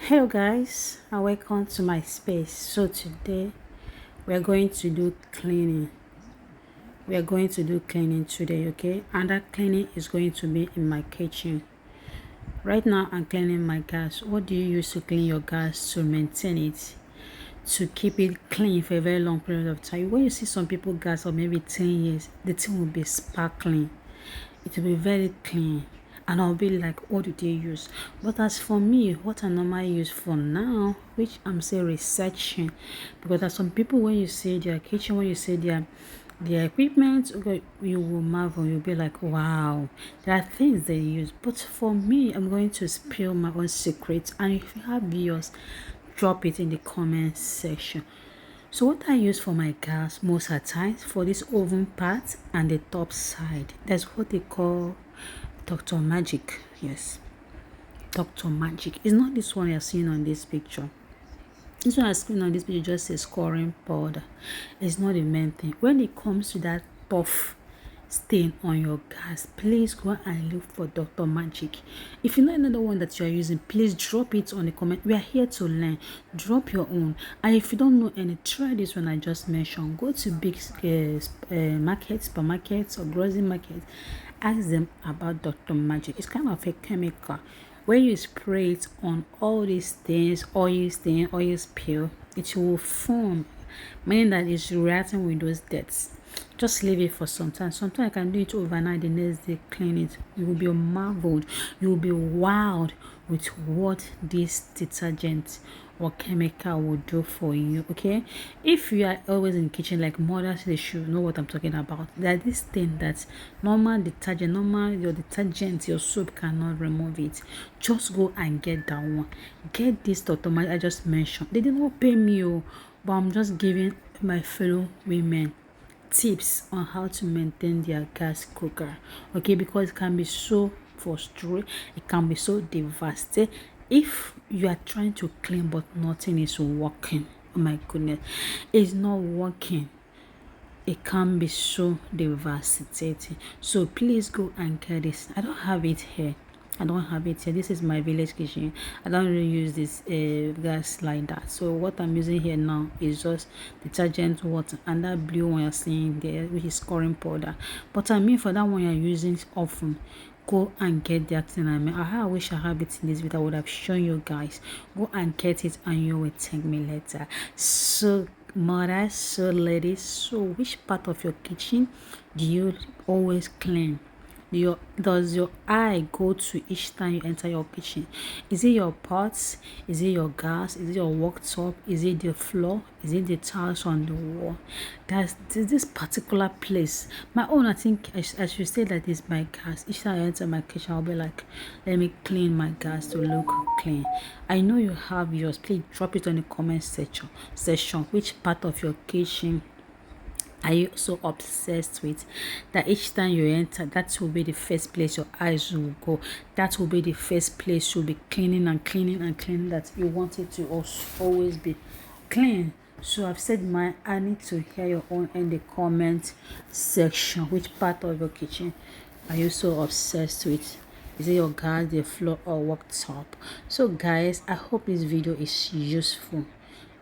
Hello guys, and welcome to my space. So today we are going to do cleaning. Today, okay? And that cleaning is going to be in my kitchen. Right now I'm cleaning my gas. What do you use to clean your gas to maintain it? To keep it clean for a very long period of time. When you see some people gas or maybe 10 years, the thing will be sparkling. It will be very clean. And I'll be like, what do they use? But as for me, what I normally use for now, which I'm still researching, because there's some people, when you see their kitchen, when you see their equipment, okay, you will marvel. You'll be like, wow, there are things they use. But for me, I'm going to spill my own secrets. And if you have yours, drop it in the comment section. So what I use for my gas most of the times, for this oven part and the top side, that's what they call Dr. Magic. Yes, Dr. Magic. It's not this one you're seeing on this picture. This one I'm seeing on this picture just a scoring powder. It's not the main thing. When it comes to that puff stain on your gas, please go and look for Dr. Magic. If you know another one that you are using, please drop it on the comment. We are here to learn. Drop your own. And if you don't know any, try this one I just mentioned. Go to big markets, supermarkets, or grocery markets. Ask them about Dr. Magic. It's kind of a chemical. When you spray it on all these things, oil spill, it will form, meaning that it's reacting with those deaths. Just leave it for some time. Sometimes I can do it overnight, the next day clean it. You will be marveled. You will be wowed with what this detergent or chemical will do for you. Okay, if you are always in the kitchen like mothers, they should know what I'm talking about. That this thing that normal your detergent, your soap cannot remove it. Just go and get that one. Get this automatic I just mentioned. They did not pay me, but I'm just giving my fellow women tips on how to maintain their gas cooker, okay? Because it can be so frustrating, it can be so devastating if you are trying to clean but nothing is working. Oh my goodness, it's not working. It can be so devastating. So please go and get this. I don't have it here. This is my village kitchen. I don't really use this gas like that. So what I'm using here now is just detergent, water, and that blue one you're seeing there, which is scoring powder. But I mean, for that one you're using often, go and get that thing. I wish I have it in this video. I would have shown you guys. Go and get it and you will thank me later. So mothers, so ladies, so which part of your kitchen do you always clean? Does your eye go to each time you enter your kitchen? Is it your pots? Is it your gas? Is it your worktop? Is it the floor? Is it the tiles on the wall? That's this particular place. My own, I think I should say that is my gas. Each time I enter my kitchen, I'll be like, let me clean my gas to look clean. I know you have yours. Please drop it on the comment section. Which part of your kitchen are you so obsessed with that each time you enter, that will be the first place your eyes will go? That will be the first place you'll be cleaning and cleaning and cleaning, that you want it to also always be clean. So I've said mine. I need to hear your own in the comment section. Which part of your kitchen are you so obsessed with? Is it your gas, the floor, or worktop? So guys, I hope this video is useful,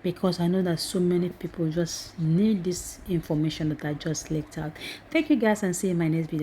because I know that so many people just need this information that I just leaked out. Thank you guys, and see you in my next video.